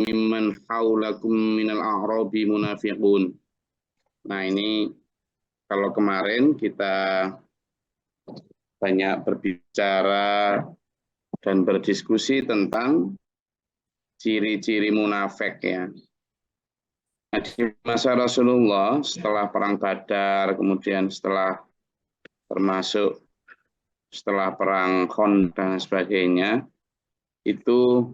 mimman haulakum minal a'rabi munafiqun. Nah, ini kalau kemarin kita banyak berbicara dan berdiskusi tentang ciri-ciri munafik ya. Nah, di masa Rasulullah setelah perang Badar, kemudian termasuk setelah perang Khandaq dan sebagainya, itu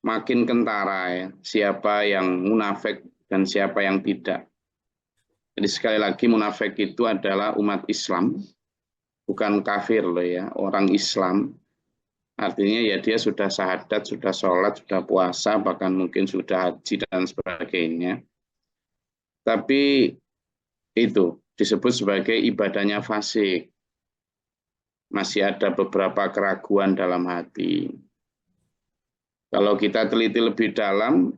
makin kentara ya, siapa yang munafik dan siapa yang tidak. Jadi sekali lagi munafik itu adalah umat Islam, bukan kafir loh ya, orang Islam. Artinya ya dia sudah syahadat, sudah sholat, sudah puasa, bahkan mungkin sudah haji dan sebagainya. Tapi itu disebut sebagai ibadahnya fasik. Masih ada beberapa keraguan dalam hati. Kalau kita teliti lebih dalam,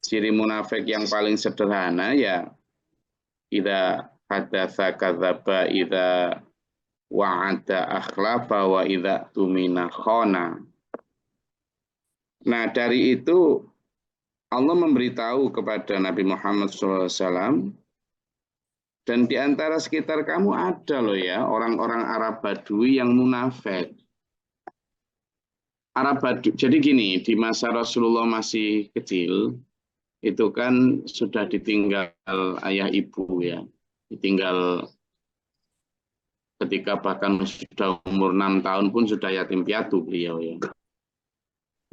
ciri munafik yang paling sederhana ya idza hadatsa kadzaba, idza wa'ada akhlafa, wa idza tumina khana. Nah, dari itu Allah memberitahu kepada Nabi Muhammad SAW, dan di antara sekitar kamu ada loh ya orang-orang Arab Badui yang munafik. Arab Badui, jadi gini, di masa Rasulullah masih kecil, itu kan sudah ditinggal ayah ibu ya, ditinggal ketika bahkan sudah umur 6 tahun pun sudah yatim piatu beliau ya.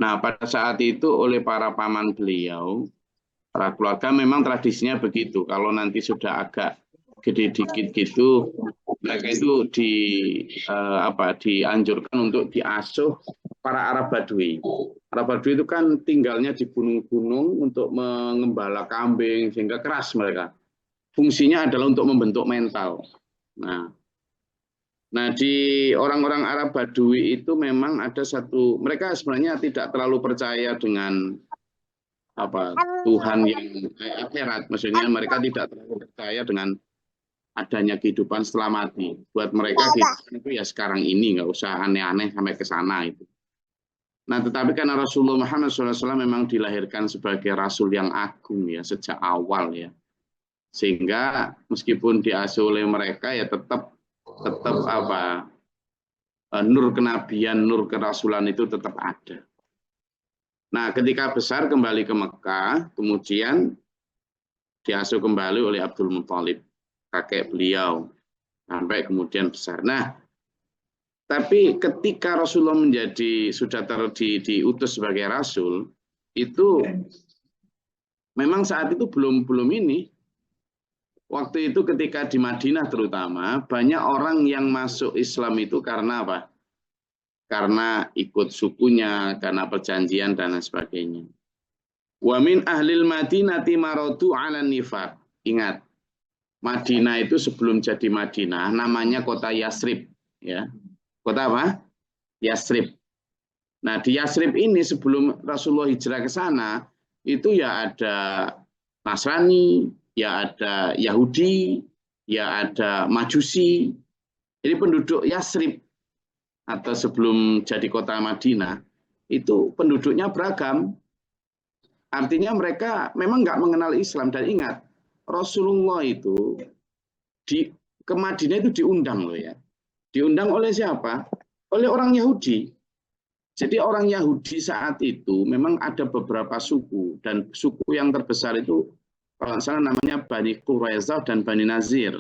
Nah, pada saat itu oleh para paman beliau, para keluarga memang tradisinya begitu. Kalau nanti sudah agak gede dikit gitu, mereka itu dianjurkan untuk diasuh para Arab Badui. Arab Badui itu kan tinggalnya di gunung-gunung untuk mengembala kambing sehingga keras mereka. Fungsinya adalah untuk membentuk mental. Nah, di orang-orang Arab Badui itu memang ada satu, mereka sebenarnya tidak terlalu percaya dengan Tuhan yang akhirat. Maksudnya mereka tidak terlalu percaya dengan adanya kehidupan setelah mati. Buat mereka kehidupan itu ya sekarang ini, nggak usah aneh-aneh sampai ke sana itu. Nah, tetapi karena Rasulullah Muhammad SAW memang dilahirkan sebagai Rasul yang agung ya sejak awal ya, sehingga meskipun diasuh oleh mereka ya tetap nur kenabian, nur kerasulan itu tetap ada. Nah, ketika besar kembali ke Mekah, kemudian diasuh kembali oleh Abdul Muthalib, kakek beliau, sampai kemudian besar. Nah, tapi ketika Rasulullah sudah diutus sebagai Rasul, itu memang saat itu belum ini. Waktu itu ketika di Madinah terutama, banyak orang yang masuk Islam itu karena apa? Karena ikut sukunya, karena perjanjian dan lain sebagainya. Wa min ahlil Madinati maradu 'ala nifaq. Ingat, Madinah itu sebelum jadi Madinah namanya kota Yasrib ya. Kota apa? Yasrib. Nah, di Yasrib ini sebelum Rasulullah hijrah ke sana, itu ya ada Nasrani, ya ada Yahudi, ya ada Majusi. Jadi penduduk Yasrib atau sebelum jadi kota Madinah, itu penduduknya beragam. Artinya mereka memang nggak mengenal Islam. Dan ingat, Rasulullah itu ke Madinah itu diundang loh ya. Diundang oleh siapa? Oleh orang Yahudi. Jadi orang Yahudi saat itu memang ada beberapa suku, dan suku yang terbesar itu kalau nggak salah namanya Bani Quraisyah dan Bani Nazir.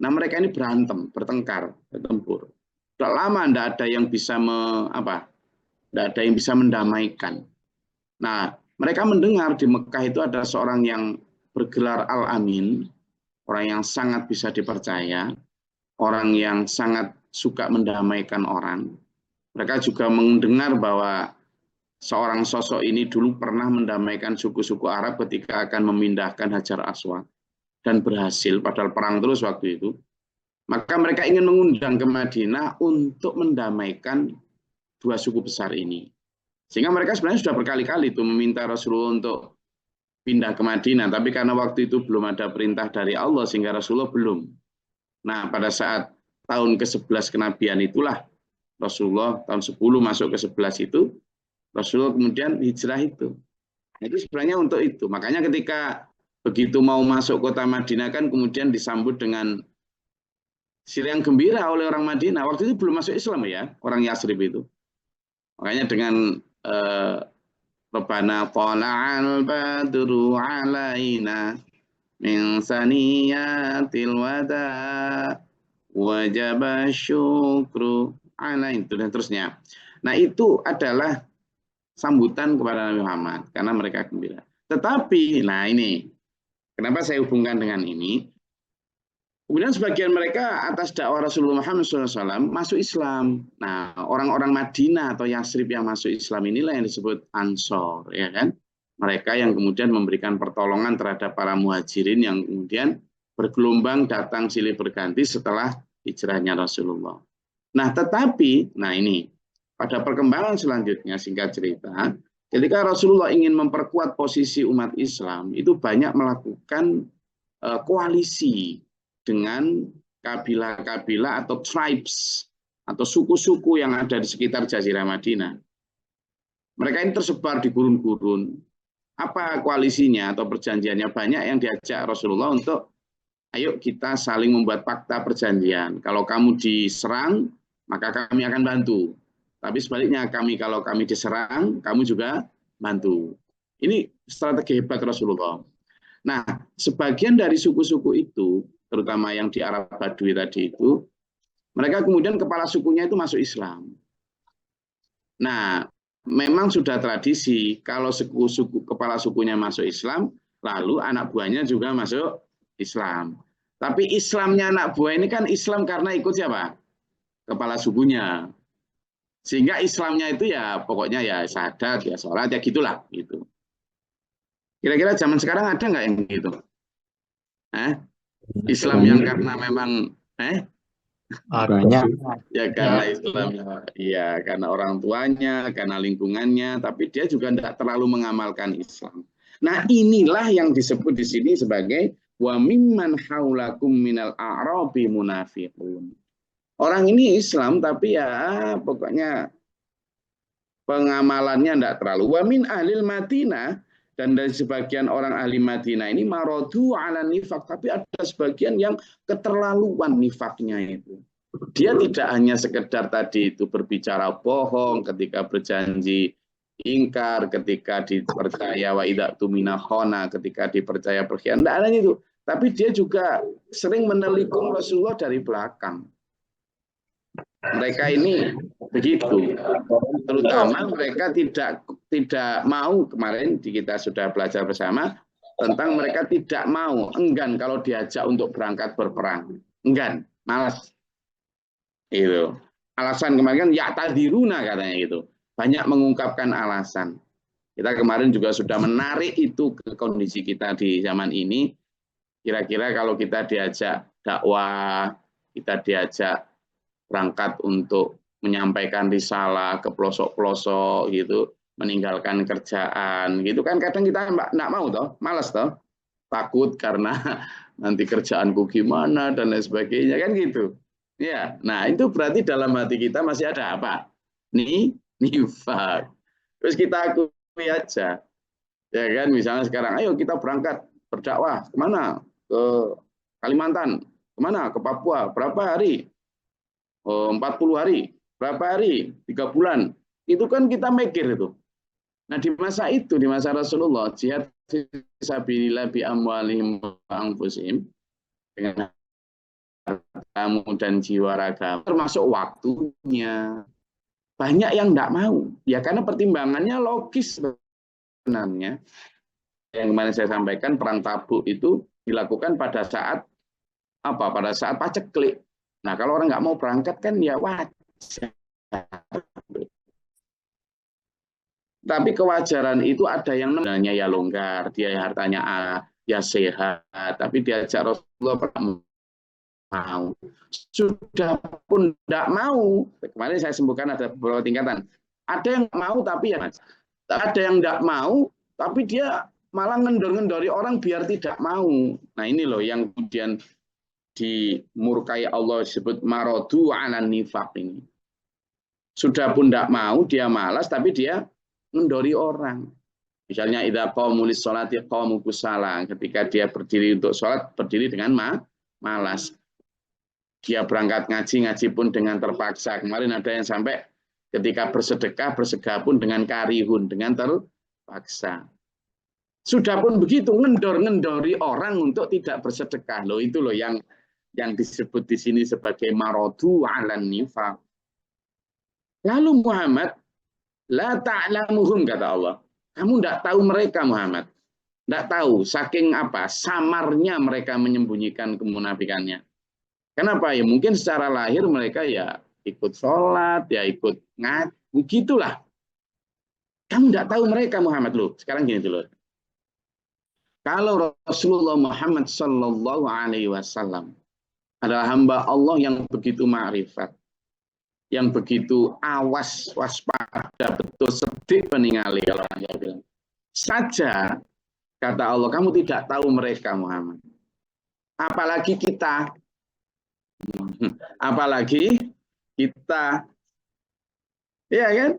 Nah, mereka ini berantem, bertengkar, bertempur. Sudah lama tidak ada yang bisa tidak ada yang bisa mendamaikan. Nah, mereka mendengar di Mekah itu ada seorang yang bergelar Al-Amin, orang yang sangat bisa dipercaya, orang yang sangat suka mendamaikan orang. Mereka juga mendengar bahwa seorang sosok ini dulu pernah mendamaikan suku-suku Arab ketika akan memindahkan Hajar Aswad, dan berhasil, padahal perang terus waktu itu. Maka mereka ingin mengundang ke Madinah untuk mendamaikan dua suku besar ini. Sehingga mereka sebenarnya sudah berkali-kali itu meminta Rasulullah untuk pindah ke Madinah, tapi karena waktu itu belum ada perintah dari Allah sehingga Rasulullah belum. Nah, pada saat tahun ke-11 kenabian itulah Rasulullah tahun 10 masuk ke 11 itu Rasulullah kemudian hijrah itu. Itu sebenarnya untuk itu. Makanya ketika begitu mau masuk kota Madinah kan kemudian disambut dengan siriang gembira oleh orang Madinah. Waktu itu belum masuk Islam ya, orang Yasrib itu. Makanya dengan Rabbana tala'al badru alaina min saniyatil wada wajaba syukru ala itu dan terusnya. Nah itu adalah sambutan kepada Nabi Muhammad karena mereka gembira. Tetapi, nah ini kenapa saya hubungkan dengan ini? Kemudian sebagian mereka atas dakwah Rasulullah Muhammad SAW masuk Islam. Nah, orang-orang Madinah atau Yasrib yang masuk Islam inilah yang disebut Ansor, ya kan? Mereka yang kemudian memberikan pertolongan terhadap para muhajirin yang kemudian bergelombang datang silih berganti setelah hijrahnya Rasulullah. Nah, tetapi, nah ini pada perkembangan selanjutnya singkat cerita, ketika Rasulullah ingin memperkuat posisi umat Islam, itu banyak melakukan koalisi dengan kabilah-kabilah atau tribes atau suku-suku yang ada di sekitar Jazirah Madinah. Mereka ini tersebar di gurun-gurun. Apa koalisinya atau perjanjiannya? Banyak yang diajak Rasulullah untuk ayo kita saling membuat fakta perjanjian. Kalau kamu diserang, maka kami akan bantu. Tapi sebaliknya kalau kami diserang, kamu juga bantu. Ini strategi hebat Rasulullah. Nah, sebagian dari suku-suku itu, terutama yang di Arab Badui tadi itu, mereka kemudian kepala sukunya itu masuk Islam. Nah, memang sudah tradisi kalau kepala sukunya masuk Islam, lalu anak buahnya juga masuk Islam. Tapi Islamnya anak buah ini kan Islam karena ikut siapa? Kepala sukunya. Sehingga Islamnya itu ya pokoknya ya syahadat, ya sholat, ya gitulah. Gitu. Kira-kira zaman sekarang ada nggak yang gitu? Islam yang karena memang banyak ya karena Islamnya, ya karena orang tuanya, karena lingkungannya, tapi dia juga tidak terlalu mengamalkan Islam. Nah inilah yang disebut di sini sebagai wa mimman haulakum minal a'rabi munafiqun. Orang ini Islam tapi ya pokoknya pengamalannya tidak terlalu. Wa min ahlil Madinah, dan dari sebagian orang ahli Madinah ini marodu ala nifak, tapi ada sebagian yang keterlaluan nifaknya itu. Dia tidak hanya sekedar tadi itu berbicara bohong ketika berjanji ingkar, ketika dipercaya wa idza tumina khona, ketika dipercaya berkhianat, tidak hanya itu, tapi dia juga sering menelikung Rasulullah dari belakang. Mereka ini begitu, terutama mereka tidak mau, kemarin kita sudah belajar bersama tentang mereka tidak mau, enggan kalau diajak untuk berangkat berperang, enggan, malas. Itu alasan kemarin kan ya tadiruna katanya gitu, banyak mengungkapkan alasan. Kita kemarin juga sudah menarik itu ke kondisi kita di zaman ini. Kira-kira kalau kita diajak dakwah, kita diajak berangkat untuk menyampaikan risalah ke pelosok-pelosok gitu, meninggalkan kerjaan gitu kan, kadang kita nggak mau toh, malas toh, takut karena nanti kerjaanku gimana dan lain sebagainya kan gitu ya. Nah itu berarti dalam hati kita masih ada apa nifak. Terus kita akui aja ya kan, misalnya sekarang ayo kita berangkat berdakwah kemana, ke Kalimantan, kemana, ke Papua, berapa hari? 40 hari, berapa hari? 3 bulan. Itu kan kita mikir itu. Nah, di masa itu, di masa Rasulullah, jihad fisabilillah bi amwalihim wa anfusihim, dengan hartamu dan jiwa raga, termasuk waktunya. Banyak yang tidak mau. Ya karena pertimbangannya logis sebenarnya. Yang kemarin saya sampaikan, perang Tabuk itu dilakukan pada saat apa? Pada saat paceklik. Nah, kalau orang nggak mau berangkat kan ya wajar. Tapi kewajaran itu ada yang namanya ya longgar, dia hartanya ya sehat, tapi diajak Rasulullah mau. Sudah pun tidak mau. Kemarin saya sebutkan ada beberapa tingkatan. Ada yang mau tapi ya ada yang tidak mau, tapi dia malah ngendor-ngendori orang biar tidak mau. Nah ini loh yang kemudian dimurkai Allah, disebut marodu ala nifaq ini. Sudah pun tidak mau, dia malas, tapi dia ngendori orang. Misalnya idza qamu lis-sholati qamu kusala, ketika dia berdiri untuk sholat berdiri dengan malas. Dia berangkat ngaji, ngaji pun dengan terpaksa. Kemarin ada yang sampai ketika bersedekah pun dengan karihun, dengan terpaksa. Sudah pun begitu, ngendori orang untuk tidak bersedekah. Loh, itu loh yang disebut di sini sebagai marodu alan nifaq. Lalu Muhammad, la ta'lamuhum, kata Allah. Kamu tidak tahu mereka, Muhammad. Tidak tahu, saking apa? Samarnya mereka menyembunyikan kemunafikannya. Kenapa? Ya mungkin secara lahir mereka ya ikut sholat, ya ikut ngaji, begitulah. Kamu tidak tahu mereka, Muhammad. Loh, sekarang gini dulu. Kalau Rasulullah Muhammad Sallallahu Alaihi Wasallam adalah hamba Allah yang begitu ma'rifat, yang begitu awas, waspada, betul sedik peningali, kalau saya bilang. Saja, kata Allah, kamu tidak tahu mereka, Muhammad. Apalagi kita. Apalagi kita. Ya kan?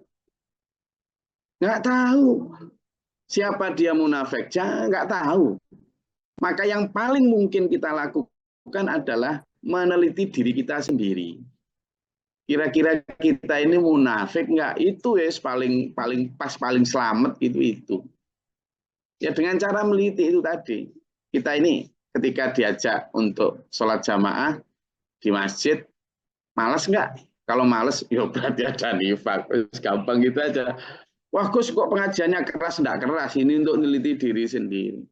Nggak tahu. Siapa dia munafik? Nggak tahu. Maka yang paling mungkin kita lakukan adalah meneliti diri kita sendiri. Kira-kira kita ini munafik nggak? Itu ya paling pas, paling selamat itu. Ya dengan cara meliti itu tadi. Kita ini ketika diajak untuk sholat jamaah di masjid, malas nggak? Kalau malas, ya berarti ada nifak. Gampang gitu aja. Wah, Gus, kok pengajiannya keras? Enggak keras, ini untuk meneliti diri sendiri.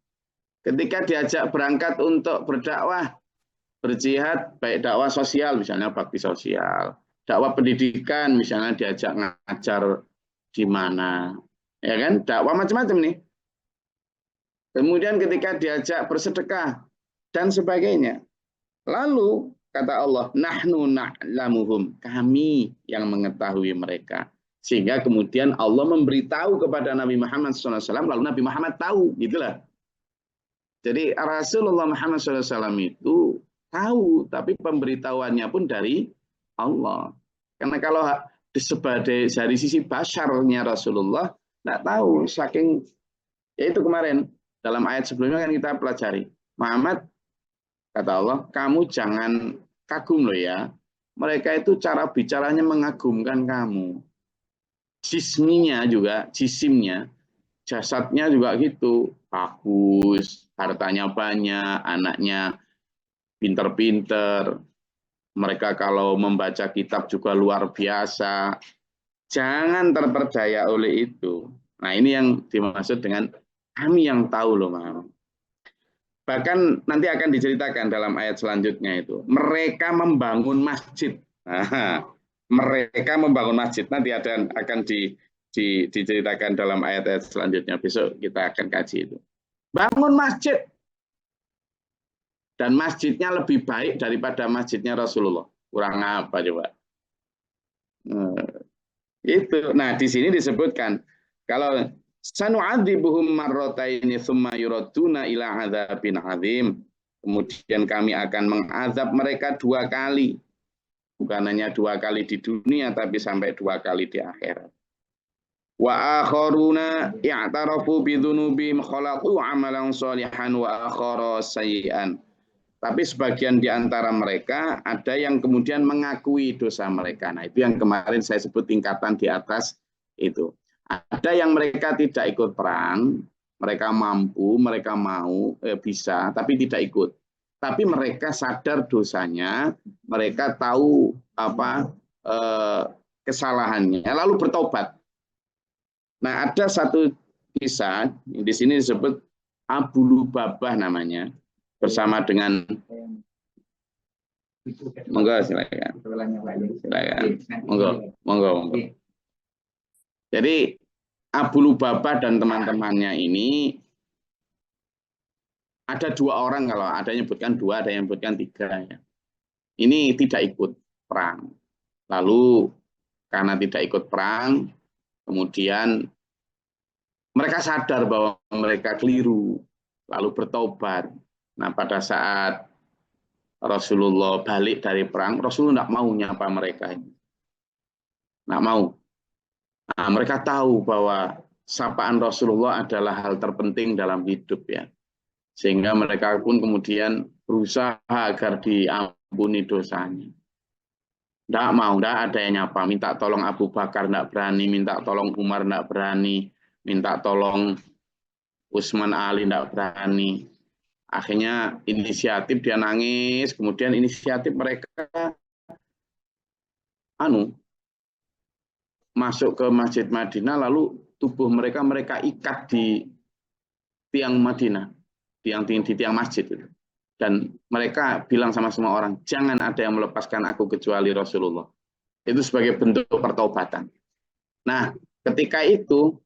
Ketika diajak berangkat untuk berdakwah, berjihad, baik dakwah sosial, misalnya bakti sosial, dakwah pendidikan, misalnya diajak ngajar di mana, ya kan? Dakwah macam-macam nih. Kemudian ketika diajak bersedekah dan sebagainya. Lalu kata Allah, nahnu na'lamuhum, kami yang mengetahui mereka. Sehingga kemudian Allah memberitahu kepada Nabi Muhammad SAW, lalu Nabi Muhammad tahu, gitulah. Jadi Rasulullah Muhammad SAW itu tahu, tapi pemberitahuannya pun dari Allah. Karena kalau sebagai dari sisi basyarnya Rasulullah, tidak tahu, saking, yaitu kemarin, dalam ayat sebelumnya kan kita pelajari, Muhammad, kata Allah, kamu jangan kagum loh ya, mereka itu cara bicaranya mengagumkan kamu. Jisminya juga, jisimnya, jasadnya juga gitu, bagus, hartanya banyak, anaknya pinter-pinter, mereka kalau membaca kitab juga luar biasa. Jangan terperdaya oleh itu. Nah, ini yang dimaksud dengan kami yang tahu loh, Mas. Bahkan nanti akan diceritakan dalam ayat selanjutnya itu, mereka membangun masjid. Nah, mereka membangun masjid, nanti akan diceritakan dalam ayat-ayat selanjutnya. Besok kita akan kaji itu. Bangun masjid. Dan masjidnya lebih baik daripada masjidnya Rasulullah. Kurang apa coba? Itu. Nah, di sini disebutkan, kalau sanu'adzibuhum marrataini tsumma yuraduna ila adzabin adzim. Kemudian kami akan mengazab mereka 2 kali. Bukan hanya 2 kali di dunia, tapi sampai 2 kali di akhirat. Wa akharuna i'tarafu bidzunubihim khalaqu amalan shalihan wa akhara sayyi'an. Tapi sebagian di antara mereka ada yang kemudian mengakui dosa mereka. Nah, itu yang kemarin saya sebut tingkatan di atas itu. Ada yang mereka tidak ikut perang, mereka mampu, mereka mau, bisa, tapi tidak ikut. Tapi mereka sadar dosanya, mereka tahu kesalahannya, lalu bertobat. Nah, ada satu kisah di sini disebut Abu Lubabah namanya, bersama dengan monggo silakan. Monggo. Jadi Abu Lubabah dan teman-temannya ini ada 2 orang, kalau ada yang menyebutkan 2, ada yang menyebutkan 3 ya. Ini tidak ikut perang. Lalu karena tidak ikut perang, kemudian mereka sadar bahwa mereka keliru, lalu bertobat. Nah, pada saat Rasulullah balik dari perang, Rasulullah tidak mau nyapa mereka. Tidak mau. Nah, mereka tahu bahwa sapaan Rasulullah adalah hal terpenting dalam hidup ya. Sehingga mereka pun kemudian berusaha agar diampuni dosanya. Tidak mau, tidak ada yang nyapa. Minta tolong Abu Bakar, tidak berani. Minta tolong Umar, tidak berani. Minta tolong Utsman Ali, tidak berani. Akhirnya inisiatif dia nangis. Kemudian inisiatif mereka masuk ke Masjid Madinah, lalu tubuh mereka ikat di tiang Madinah, di tiang masjid itu. Dan mereka bilang sama semua orang, jangan ada yang melepaskan aku kecuali Rasulullah. Itu sebagai bentuk pertobatan. Nah, ketika itu,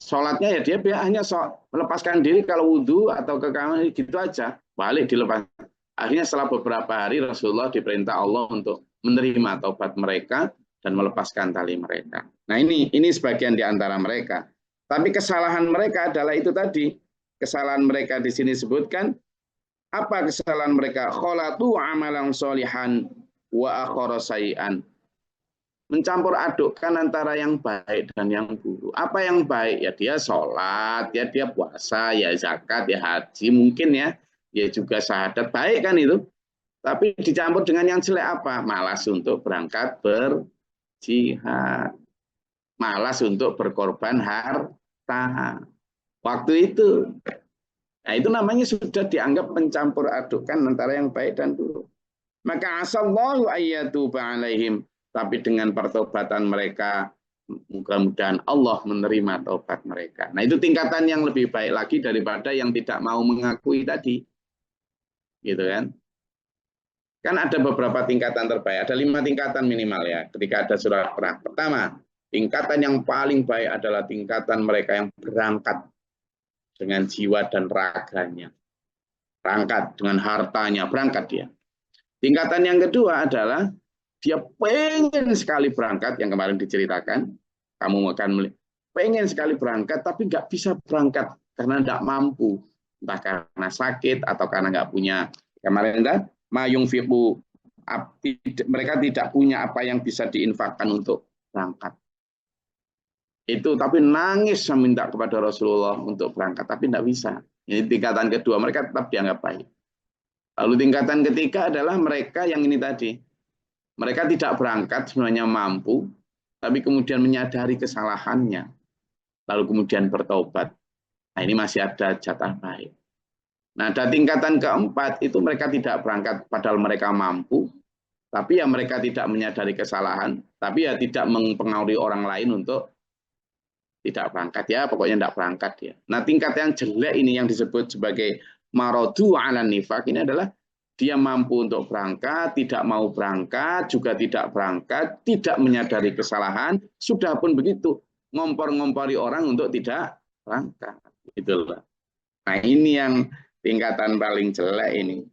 sholatnya ya dia hanya melepaskan diri kalau wudhu atau ke kamar gitu aja. Balik dilepas. Akhirnya setelah beberapa hari Rasulullah diperintah Allah untuk menerima taubat mereka dan melepaskan tali mereka. Nah ini sebagian di antara mereka. Tapi kesalahan mereka adalah itu tadi. Kesalahan mereka di sini sebutkan, apa kesalahan mereka? Kholatu amalan sholihan wa akhara sayi'an. Mencampur adukkan antara yang baik dan yang buruk. Apa yang baik? Ya dia sholat, ya dia puasa, ya zakat, ya haji mungkin ya. Ya juga syahadat, baik kan itu. Tapi dicampur dengan yang jelek apa? Malas untuk berangkat berjihad. Malas untuk berkorban harta. Waktu itu. Nah itu namanya sudah dianggap mencampur adukkan antara yang baik dan buruk. Maka asallahu ayyatuba alaihim. Tapi dengan pertobatan mereka, mudah-mudahan Allah menerima taubat mereka. Nah itu tingkatan yang lebih baik lagi daripada yang tidak mau mengakui tadi. Gitu kan. Kan ada beberapa tingkatan terbaik. Ada 5 tingkatan minimal ya ketika ada surat perang. Pertama, tingkatan yang paling baik adalah tingkatan mereka yang berangkat dengan jiwa dan raganya. Berangkat dengan hartanya, berangkat dia. Tingkatan yang kedua adalah dia pengen sekali berangkat, yang kemarin diceritakan, kamu akan pengen sekali berangkat, tapi nggak bisa berangkat karena nggak mampu, entah karena sakit atau karena nggak punya. Kemarin kan, mayung fiqu, mereka tidak punya apa yang bisa diinfakkan untuk berangkat. Itu tapi nangis meminta kepada Rasulullah untuk berangkat, tapi tidak bisa. Ini tingkatan kedua, mereka tetap dianggap baik. Lalu tingkatan ketiga adalah mereka yang ini tadi. Mereka tidak berangkat sebenarnya mampu, tapi kemudian menyadari kesalahannya, lalu kemudian bertobat. Nah ini masih ada jatah baik. Nah ada tingkatan keempat, itu mereka tidak berangkat padahal mereka mampu, tapi ya mereka tidak menyadari kesalahan, tapi ya tidak mempengaruhi orang lain untuk tidak berangkat ya, pokoknya tidak berangkat ya. Nah tingkat yang jelek ini yang disebut sebagai marodu ala nifak ini adalah dia mampu untuk berangkat, tidak mau berangkat, juga tidak berangkat, tidak menyadari kesalahan, sudah pun begitu, ngompor-ngompori orang untuk tidak berangkat. Itulah. Nah ini yang tingkatan paling jelek ini.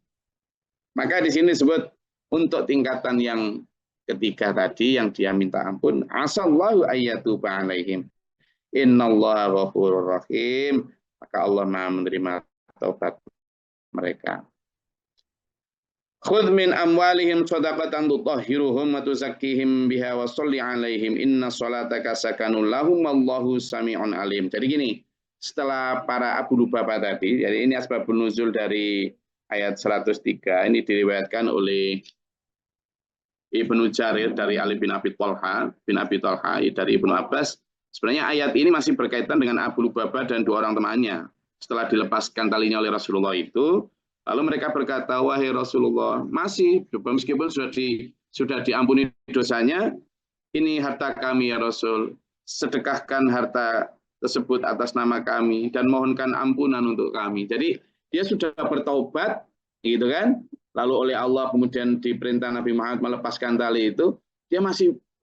Maka di sini disebut untuk tingkatan yang ketiga tadi, yang dia minta ampun, asallahu ayyatuba alaihim. Innallaha ghafurur rahim. Maka Allah Maha menerima taubat mereka. Khudh min amwalihim shadaqatan tutahhiruhum wa tuzakkihim biha wa sholli alaihim inna sholataka sakanun lahum wallahu sami'un alim. Jadi gini, setelah para Abu Lubabah tadi, jadi ini asbabun nuzul dari ayat 103, ini diriwayatkan oleh Ibnu Jarir dari Ali bin Abi Thalha, dari Ibnu Abbas. Sebenarnya ayat ini masih berkaitan dengan Abu Lubabah dan 2 orang temannya. Setelah dilepaskan talinya oleh Rasulullah itu, lalu mereka berkata, wahai Rasulullah, masih meskipun sudah diampuni dosanya, ini harta kami ya Rasul, sedekahkan harta tersebut atas nama kami dan mohonkan ampunan untuk kami. Jadi dia sudah bertaubat, gitu kan? Lalu oleh Allah kemudian diperintah Nabi Muhammad melepaskan tali itu,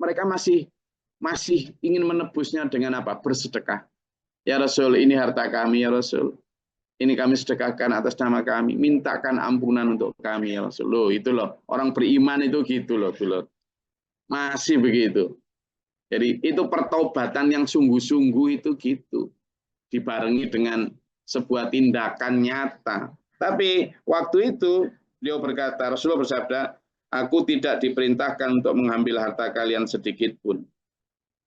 mereka masih ingin menebusnya dengan apa? Bersedekah. Ya Rasul, ini harta kami ya Rasul. Ini kami sedekahkan atas nama kami. Mintakan ampunan untuk kami ya Rasul. Loh, itu loh. Orang beriman itu gitu loh. Masih begitu. Jadi itu pertobatan yang sungguh-sungguh itu gitu. Dibarengi dengan sebuah tindakan nyata. Tapi waktu itu beliau berkata, Rasulullah bersabda, aku tidak diperintahkan untuk mengambil harta kalian sedikit pun.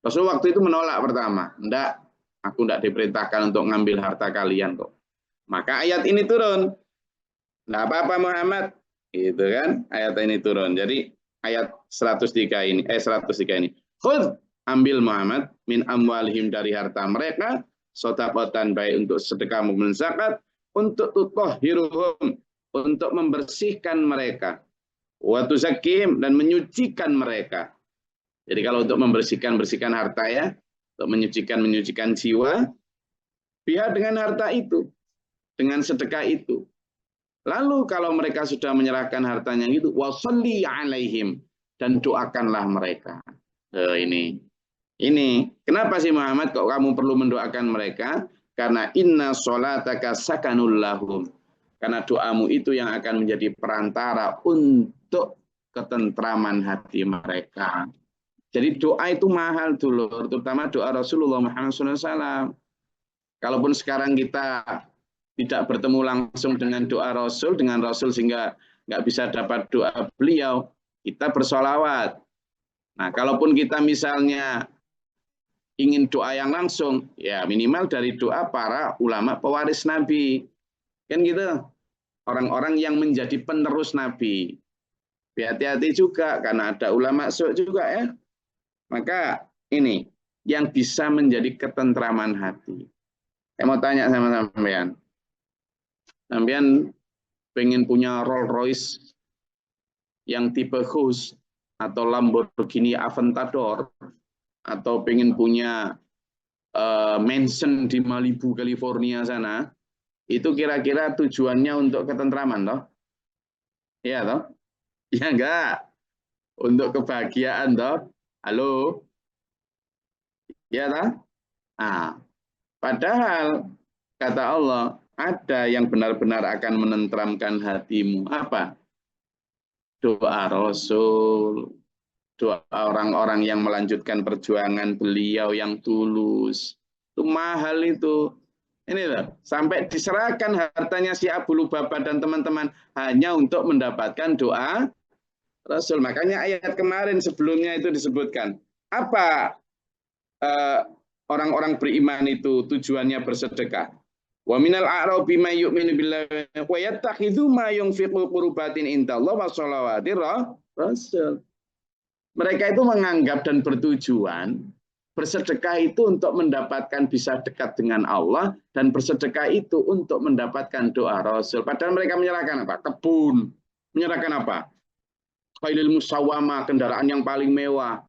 Rasul waktu itu menolak pertama. Enggak, Aku tidak diperintahkan untuk ngambil harta kalian kok. Maka ayat ini turun. Nggak apa-apa Muhammad, gitu kan? Ayat ini turun. Jadi ayat 103 ini, 103 ini. Khudh, ambil Muhammad min amwalihim dari harta mereka, shadaqatan baik untuk sedekah maupun zakat, untuk tutahhiruhum, untuk membersihkan mereka, wa tuzakkihim, dan menyucikan mereka. Jadi kalau untuk bersihkan harta ya, untuk menyucikan jiwa, pihak dengan harta itu, dengan sedekah itu. Lalu kalau mereka sudah menyerahkan hartanya itu, wasalli alaihim, dan doakanlah mereka. Ini kenapa sih Muhammad kok kamu perlu mendoakan mereka? Karena inna sholataka sakanul lahum. Karena doamu itu yang akan menjadi perantara untuk ketentraman hati mereka. Jadi doa itu mahal dulu, terutama doa Rasulullah Muhammad SAW. Kalaupun sekarang kita tidak bertemu langsung dengan doa Rasul, dengan Rasul sehingga nggak bisa dapat doa beliau, kita bersolawat. Nah, kalaupun kita misalnya ingin doa yang langsung, ya minimal dari doa para ulama pewaris Nabi. Kan gitu, orang-orang yang menjadi penerus Nabi. Hati-hati juga, karena ada ulama su juga ya. Maka ini yang bisa menjadi ketentraman hati. Saya mau tanya sama sampean. Sampean pengen punya Rolls Royce yang tipe khusus atau Lamborghini Aventador, atau pengen punya mansion di Malibu, California sana, itu kira-kira tujuannya untuk ketentraman toh? Iya toh? Ya enggak? Untuk kebahagiaan toh? Halo? Ya toh? Nah, padahal kata Allah, ada yang benar-benar akan menenteramkan hatimu. Apa? Doa Rasul, doa orang-orang yang melanjutkan perjuangan beliau yang tulus. Itu mahal itu. Ini loh, sampai diserahkan hartanya si Abu Lubabah dan teman-teman hanya untuk mendapatkan doa Rasul. Makanya ayat kemarin sebelumnya itu disebutkan. Apa orang-orang beriman itu tujuannya bersedekah? Wa minal a'rabi may yu'minu billahi wa yattakhidhu ma yunfiqu qurbatin indallah wa shalawatir rasul. Mereka itu menganggap dan bertujuan bersedekah itu untuk mendapatkan bisa dekat dengan Allah, dan bersedekah itu untuk mendapatkan doa Rasul. Padahal mereka menyerahkan apa? Kebun. Menyerahkan apa? Khailil musawwamah, kendaraan yang paling mewah.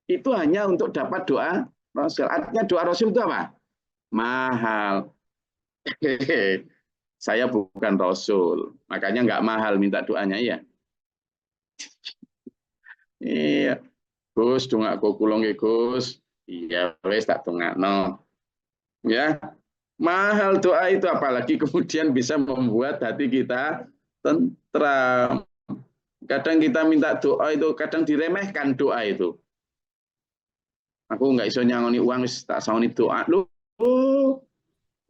Itu hanya untuk dapat doa Rasul. Artinya doa Rasul itu apa? Mahal. Saya bukan Rasul, makanya nggak mahal minta doanya ya. Iya, Gus, dongakku kula nggih Gus. Iya, wis tak dongakno. Ya, mahal doa itu, apalagi kemudian bisa membuat hati kita tentram. Kadang kita minta doa itu, kadang diremehkan doa itu. Aku nggak iso nyangoni uang, wis tak sangoni doa. Loh,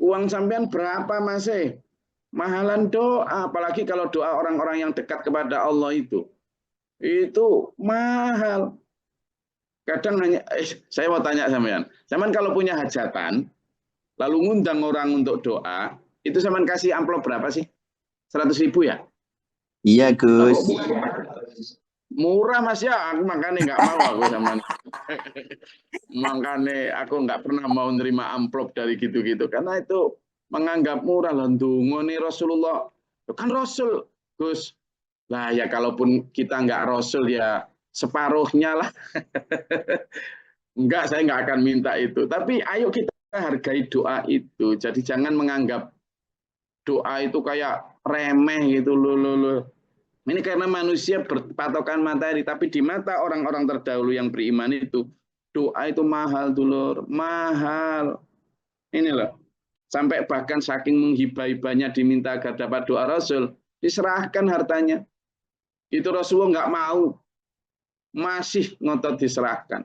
uang sampean berapa masih? Mahalan doa, apalagi kalau doa orang-orang yang dekat kepada Allah itu mahal. Kadang hanya, saya mau tanya sampean, kalau punya hajatan, lalu ngundang orang untuk doa, itu sampean kasih amplop berapa sih? 100.000 ya? Iya, Gus. Murah Mas ya, aku makanya nggak mau aku sama. Makanya aku nggak pernah mau nerima amplop dari gitu-gitu, karena itu menganggap murah. Landungo nih Rasulullah, kan Rasul, Gus. Lah ya kalaupun kita nggak Rasul ya separuhnya lah. Enggak, saya nggak akan minta itu. Tapi ayo kita hargai doa itu. Jadi jangan menganggap doa itu kayak remeh gitu loh. Ini karena manusia berpatokan materi, tapi di mata orang-orang terdahulu yang beriman itu doa itu mahal dulur, mahal. Ini loh. Sampai bahkan saking menghibah-hibahnya diminta agar dapat doa Rasul, diserahkan hartanya. Itu Rasulullah nggak mau, masih ngotot diserahkan.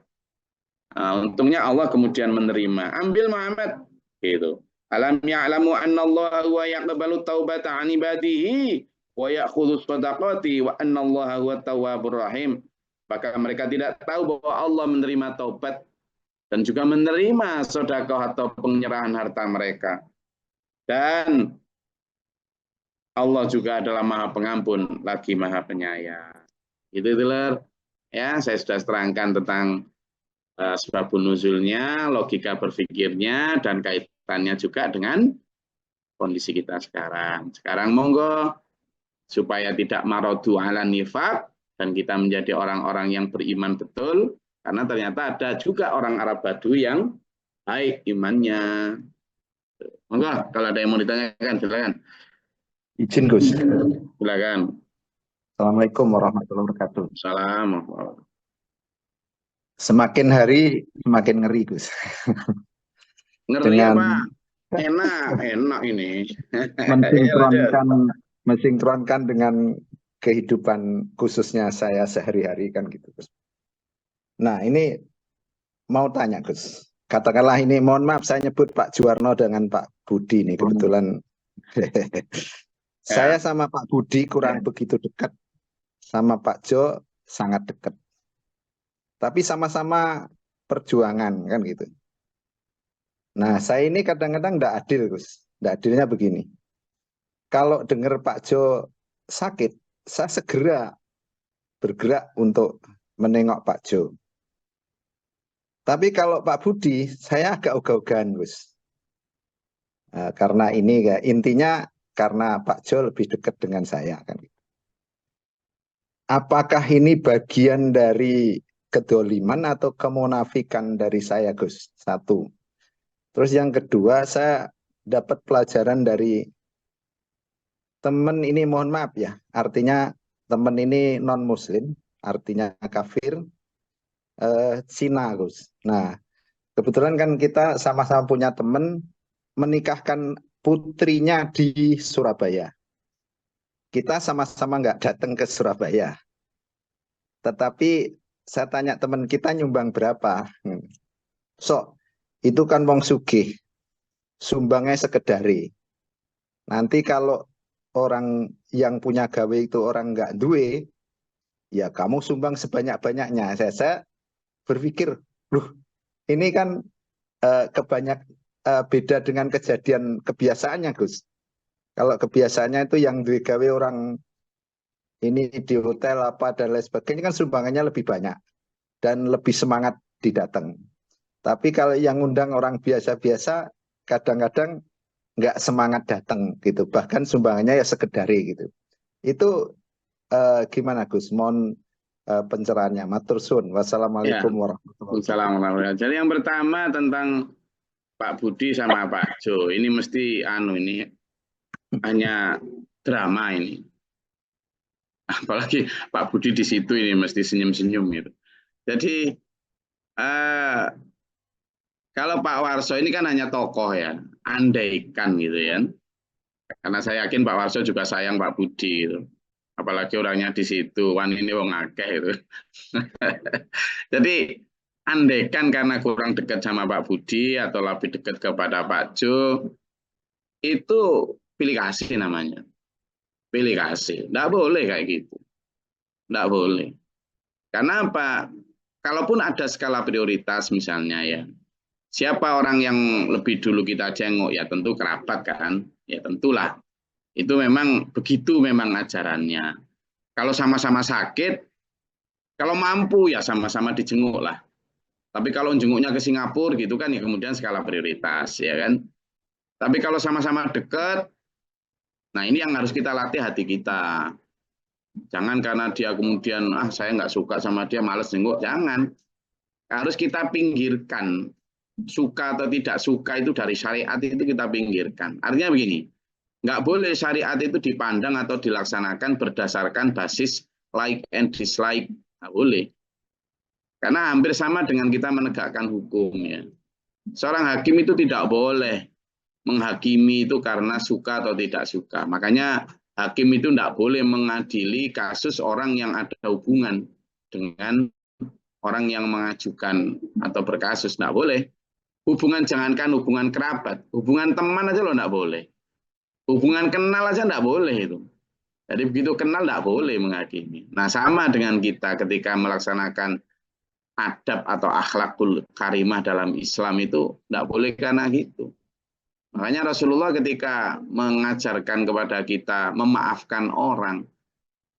Nah, untungnya Allah kemudian menerima. Ambil Muhammad, gitu. Alam ya'lamu annallaha huwa yaqbalu taubata 'an ibadihi wa ya'khudhu shadaqati wa annallaha huwa tawwabur rahim. Maka mereka tidak tahu bahwa Allah menerima taubat dan juga menerima sedekah atau penyerahan harta mereka. Dan Allah juga adalah Maha Pengampun lagi Maha Penyayang. Itu Ler. Ya, saya sudah terangkan tentang sebabun nuzulnya, logika berpikirnya, dan kaitannya juga dengan kondisi kita sekarang. Sekarang monggo supaya tidak marodu ala nifaq dan kita menjadi orang-orang yang beriman betul, karena ternyata ada juga orang Arab Badui yang baik imannya. Monggo kalau ada yang mau ditanyakan silakan. Izin Gus. Silakan. Assalamualaikum warahmatullahi wabarakatuh. Salam. Semakin hari semakin ngeri Gus. Ngeri Dengan apa? Enak ini. mensinkronkan dengan kehidupan khususnya saya sehari-hari kan gitu Gus. Nah ini mau tanya Gus. Katakanlah ini, mohon maaf saya nyebut Pak Juwarno dengan Pak Budi nih kebetulan. Saya sama Pak Budi kurang begitu dekat, sama Pak Jo sangat dekat. Tapi sama-sama perjuangan kan gitu. Nah saya ini kadang-kadang tidak adil Gus. Tidak adilnya begini. Kalau dengar Pak Jo sakit, saya segera bergerak untuk menengok Pak Jo. Tapi kalau Pak Budi, saya agak ogah-ogahan Gus. Nah, karena ini ya, intinya karena Pak Jo lebih dekat dengan saya kan. Apakah ini bagian dari kedoliman atau kemunafikan dari saya Gus? Satu. Terus yang kedua, saya dapat pelajaran dari teman ini, mohon maaf ya, artinya teman ini non muslim, artinya kafir, Cina Gus. Nah kebetulan kan kita sama-sama punya teman menikahkan putrinya di Surabaya. Kita sama-sama nggak datang ke Surabaya. Tetapi saya tanya teman kita nyumbang berapa. So, itu kan wong sugih. Sumbangnya sekedari. Nanti kalau orang yang punya gawe itu orang nggak duwe, ya kamu sumbang sebanyak-banyaknya. Saya berpikir, loh ini kan beda dengan kejadian kebiasaannya Gus. Kalau kebiasaannya itu yang duwe gawe orang ini di hotel apa dan lain sebagainya kan sumbangannya lebih banyak dan lebih semangat didatang. Tapi kalau yang undang orang biasa-biasa kadang-kadang nggak semangat datang gitu. Bahkan sumbangannya ya sekedari gitu. Itu gimana Gus? Mohon pencerahannya. Matur suwun. Wassalamualaikum warahmatullahi wabarakatuh. Jadi yang pertama tentang Pak Budi sama Pak Jo, ini mesti ini hanya drama ini. Apalagi Pak Budi di situ ini mesti senyum-senyum gitu. Jadi kalau Pak Warso ini kan hanya tokoh ya, andaikan gitu ya. Karena saya yakin Pak Warso juga sayang Pak Budi gitu. Apalagi orangnya di situ, wan ini wong akeh itu. Jadi andaikan karena kurang dekat sama Pak Budi atau lebih dekat kepada Pak Jo, itu pilih kasih namanya. Pilih kasih. Tidak boleh kayak gitu. Tidak boleh. Karena apa? Kalaupun ada skala prioritas misalnya ya, siapa orang yang lebih dulu kita jenguk? Ya tentu kerabat kan. Ya tentulah. Itu memang begitu memang ajarannya. Kalau sama-sama sakit, kalau mampu ya sama-sama dijenguk lah. Tapi kalau jenguknya ke Singapura gitu kan ya kemudian skala prioritas ya kan. Tapi kalau sama-sama dekat, nah ini yang harus kita latih hati kita. Jangan karena dia kemudian saya nggak suka sama dia, males jenguk, jangan. Harus kita pinggirkan. Suka atau tidak suka itu dari syariat itu kita pinggirkan. Artinya begini, nggak boleh syariat itu dipandang atau dilaksanakan berdasarkan basis like and dislike. Nggak boleh. Karena hampir sama dengan kita menegakkan hukum ya. Seorang hakim itu tidak boleh menghakimi itu karena suka atau tidak suka. Makanya hakim itu tidak boleh mengadili kasus orang yang ada hubungan dengan orang yang mengajukan atau berkasus. Tidak boleh. Hubungan jangankan hubungan kerabat, hubungan teman aja loh tidak boleh. Hubungan kenal aja tidak boleh itu. Jadi begitu kenal tidak boleh menghakimi. Nah sama dengan kita ketika melaksanakan adab atau akhlakul karimah dalam Islam itu tidak boleh karena gitu. Makanya Rasulullah ketika mengajarkan kepada kita memaafkan orang,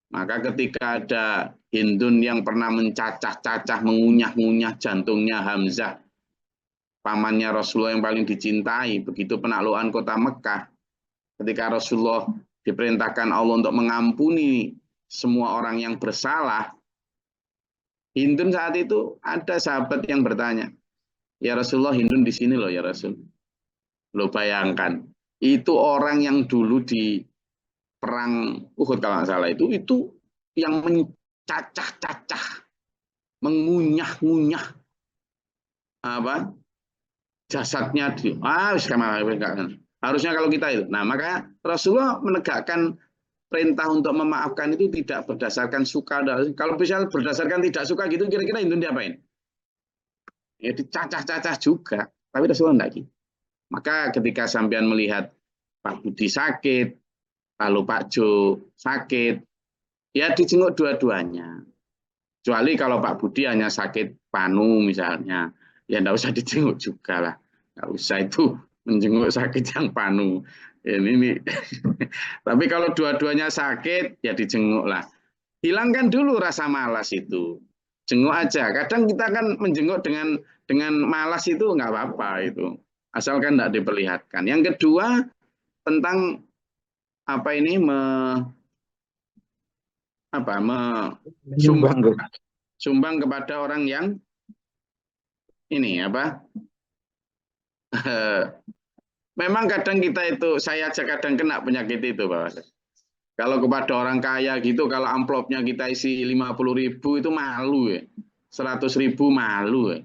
maka ketika ada Hindun yang pernah mencacah-cacah, mengunyah-ngunyah jantungnya Hamzah, pamannya Rasulullah yang paling dicintai, begitu penaklukan kota Mekah, ketika Rasulullah diperintahkan Allah untuk mengampuni semua orang yang bersalah, Hindun saat itu ada sahabat yang bertanya, ya Rasulullah, Hindun di sini loh ya Rasul. Lo bayangkan, itu orang yang dulu di perang Uhud kalau nggak salah itu yang mencacah-cacah, mengunyah-ngunyah apa jasadnya harusnya kalau kita itu. Nah, maka Rasulullah menegakkan perintah untuk memaafkan itu tidak berdasarkan suka. Kalau misalnya berdasarkan tidak suka gitu, kira-kira itu diapain? Ya dicacah-cacah juga. Tapi Rasulullah enggak gitu. Maka ketika sampean melihat Pak Budi sakit, lalu Pak Jo sakit, ya dijenguk dua-duanya. Kecuali kalau Pak Budi hanya sakit panu misalnya, ya enggak usah dijenguk juga lah. Enggak usah itu menjenguk sakit yang panu. Ini. Tapi kalau dua-duanya sakit, ya dijenguk lah. Hilangkan dulu rasa malas itu. Jenguk aja. Kadang kita kan menjenguk dengan malas itu nggak apa-apa itu. Asalkan tidak diperlihatkan. Yang kedua tentang apa ini sumbang kepada orang yang ini apa? Memang kadang kita itu, saya aja kadang kena penyakit itu, Pak. Kalau kepada orang kaya gitu, kalau amplopnya kita isi 50.000 itu malu ya. 100.000 malu ya.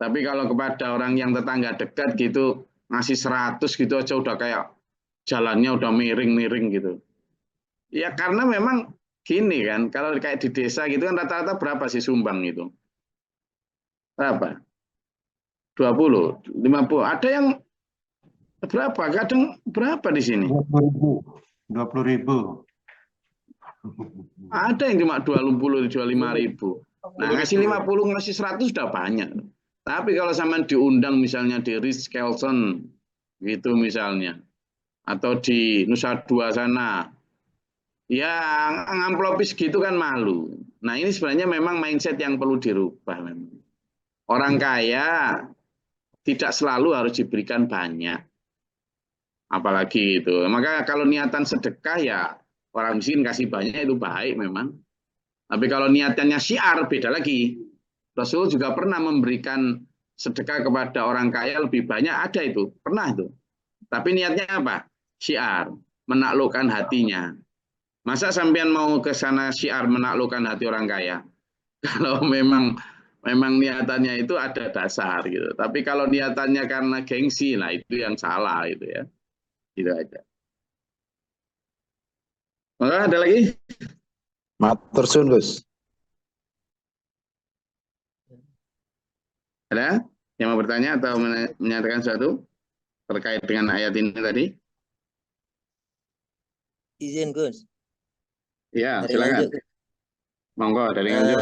Tapi kalau kepada orang yang tetangga dekat gitu, ngasih 100 gitu aja udah kayak jalannya udah miring-miring gitu. Ya karena memang gini kan, kalau kayak di desa gitu kan rata-rata berapa sih sumbang itu? Berapa? 20, 50. Ada yang berapa? Kadang berapa di sini? 20.000. Ada yang cuma 20, 25.000. Nah, ngasih 50, ngasih 100 sudah banyak. Tapi kalau sama diundang misalnya di Ritz Carlton gitu misalnya, atau di Nusa Dua sana, ya ngamplopis gitu kan malu. Nah ini sebenarnya memang mindset yang perlu dirubah. Orang kaya tidak selalu harus diberikan banyak. Apalagi itu. Maka kalau niatan sedekah ya orang miskin kasih banyak itu baik memang. Tapi kalau niatannya syiar beda lagi. Rasul juga pernah memberikan sedekah kepada orang kaya lebih banyak, ada itu, pernah itu. Tapi niatnya apa? Syiar, menaklukkan hatinya. Masa sampean mau ke sana syiar menaklukkan hati orang kaya? Kalau memang niatannya itu ada dasar gitu. Tapi kalau niatannya karena gengsi, nah itu yang salah itu ya. Gitu aja. Maka ada lagi? Matur suwun, Gus. Ada yang mau bertanya atau menyatakan sesuatu terkait dengan ayat ini tadi? Izin, Gus. Ya, Dari silakan. lanjut. Monggo dari Nganjuk.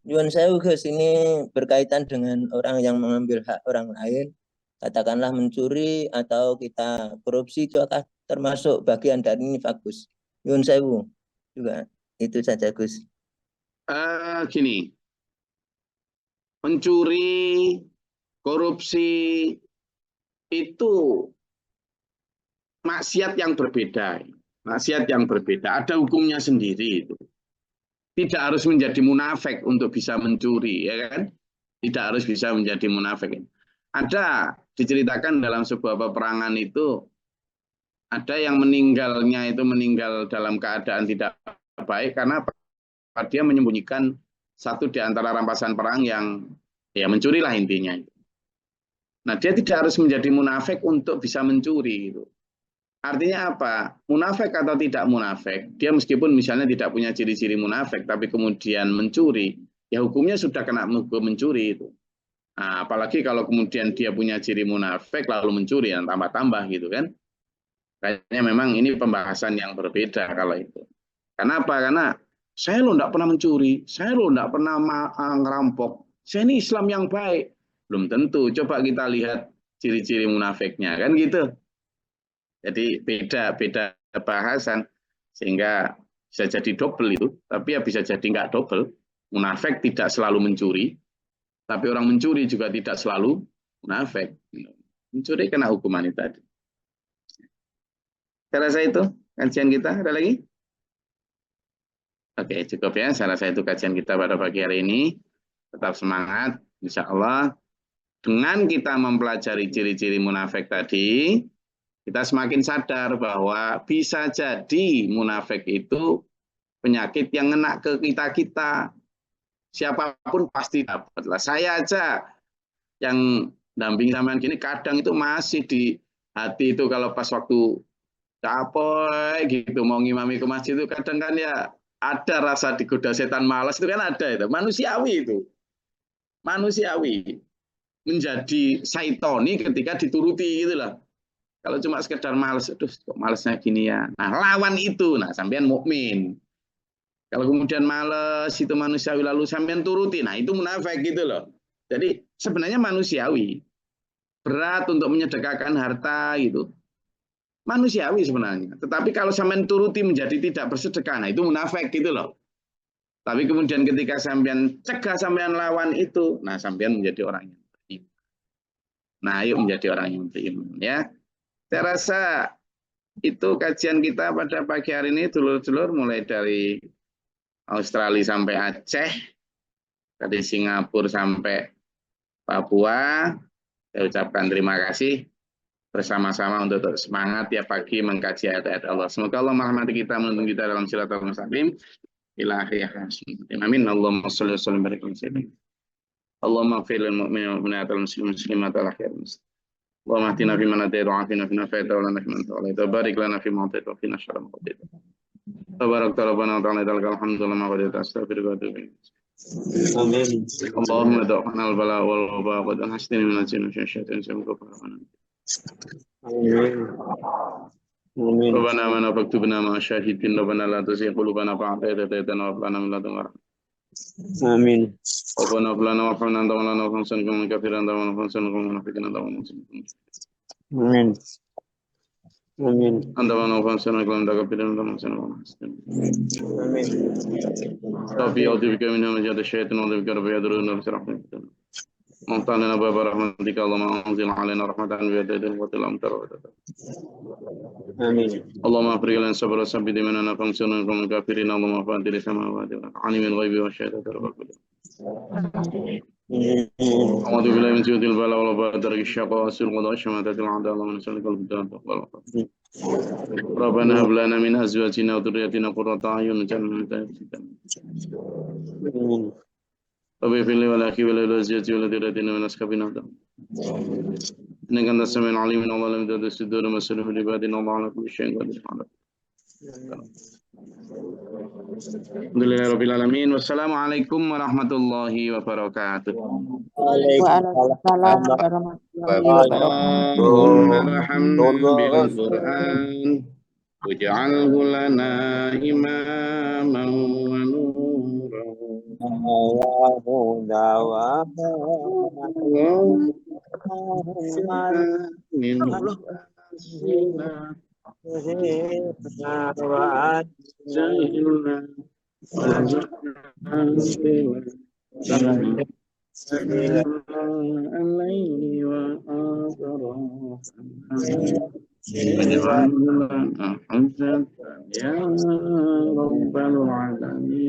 Nyuwun sewu, Gus, ini berkaitan dengan orang yang mengambil hak orang lain, katakanlah mencuri atau kita korupsi, itu akan termasuk bagian dari nifaq, Gus. Nyuwun sewu juga. Itu saja, Gus. Gini, mencuri, korupsi itu maksiat yang berbeda. Maksiat yang berbeda, ada hukumnya sendiri itu. Tidak harus menjadi munafik untuk bisa mencuri, ya kan? Tidak harus bisa menjadi munafik. Ada diceritakan dalam sebuah peperangan itu, ada yang meninggalnya itu meninggal dalam keadaan tidak baik karena dia menyembunyikan satu di antara rampasan perang yang ya mencuri lah intinya. Nah, dia tidak harus menjadi munafik untuk bisa mencuri gitu. Artinya apa? Munafik atau tidak munafik, dia meskipun misalnya tidak punya ciri-ciri munafik, tapi kemudian mencuri, ya hukumnya sudah kena hukum mencuri itu. Nah, apalagi kalau kemudian dia punya ciri munafik lalu mencuri, yang tambah-tambah gitu kan. Kayaknya memang ini pembahasan yang berbeda kalau itu. Kenapa? Karena Saya lo enggak pernah mencuri, saya lo enggak pernah ngerampok. Saya ini Islam yang baik. Belum tentu. Coba kita lihat ciri-ciri munafiknya, kan gitu. Jadi beda bahasan, sehingga bisa jadi double itu, tapi ya bisa jadi nggak double. Munafik tidak selalu mencuri, tapi orang mencuri juga tidak selalu munafik. Mencuri kena hukuman itu tadi. Saya rasa itu kajian kita. Ada lagi? Oke, cukup ya. Saya rasa itu kajian kita pada pagi hari ini. Tetap semangat, insya Allah. Dengan kita mempelajari ciri-ciri munafik tadi, kita semakin sadar bahwa bisa jadi munafik itu penyakit yang ngena ke kita-kita. Siapapun pasti dapat lah. Saya aja yang damping sampean gini kadang itu masih di hati itu kalau pas waktu capek gitu mau ngimami ke masjid itu kadang kan ya ada rasa digoda setan malas itu kan ada itu. Manusiawi itu. Manusiawi. Menjadi saitoni ketika dituruti gitu lah. Kalau cuma sekedar malas, aduh kok malasnya gini ya. Nah, lawan itu, nah sampean mukmin. Kalau kemudian malas itu manusiawi lalu sampean turuti, nah itu munafik gitu loh. Jadi sebenarnya manusiawi. Berat untuk menyedekahkan harta gitu. Manusiawi sebenarnya. Tetapi kalau sampean turuti menjadi tidak bersedekah, nah itu munafik gitu loh. Tapi kemudian ketika sampean cegah sampean lawan itu, nah sampean menjadi orang yang beriman. Nah, ayo menjadi orang yang beriman ya. Saya rasa itu kajian kita pada pagi hari ini, dulur-dulur, mulai dari Australia sampai Aceh, dari Singapura sampai Papua. Saya ucapkan terima kasih bersama-sama untuk semangat ya pagi mengkaji ayat-ayat Allah. Semoga Allah merahmati kita, menuntun kita dalam silatul mustaqim. Ilahi amin. Allahumma sholli wa sallim barik wa sallim. Allahumma ighfir lil mu'minina wal mu'minat wal muslimin wal muslimat. اللهم اهدنا فيمن هديت وعافنا فيما عافيت وتولنا فيمن توليت وبارك لنا فيما اعطيت وقنا شر ما قضيت تبارك ربنا وتعالى لك الحمد لله ما قضيت استغفرك واتوب اليك امين اللهم ادعنا البلاء والوباء وقد حسني من الجن والشياطين سمك فرحنا امين ربنا آمنا فاكتبنا مع الشاهدين ربنا لا تزغ قلوبنا بعد إذ هديتنا وهب لنا من لدنك رحمة آمين ربنا هب لنا وارحمنا أنت مولانا وانصرنا على الكافرين أنت مولانا وانصرنا على المنافقين أنت مولانا آمين آمين أنت مولانا وانصرنا على الكافرين أنت مولانا وانصرنا آمين ربي أعوذ بك من همزات الشياطين وأعوذ بك رب يحضرون برحمتك وانصر لنا باب رحمتك اللهم أنزل علينا رحمة بيدك وقت الأمطار آمين اللهم أفرغ لنا صبر وثبت مننا فانصرنا على الكافرين اللهم فاطر السماوات والأرض عالم الغيب والشهادة رب العالمين أعوذ بالله من شر البلاء والوباء درك الشقاء وسوء القضاء وشماتة الأعداء اللهم نسألك الهدى والتقوى ربنا هب لنا من أزواجنا وذرياتنا قرة أعين واجعلنا للمتقين ربي اغفر لي ولأخي ولوالدتي ولذريتنا من أصحابنا إنك أنت السميع العليم إن الله لم يدع الصدور ومسره لعبادنا الله على كل شيء قدير Alhamdulillahirrabbilalamin. Wassalamualaikum warahmatullahi wabarakatuh. Waalaikumsalam warahmatullahi wabarakatuh. Allahumma bil Qur'an waj'alhu lana imaman wa nuran ya rabbal alamin.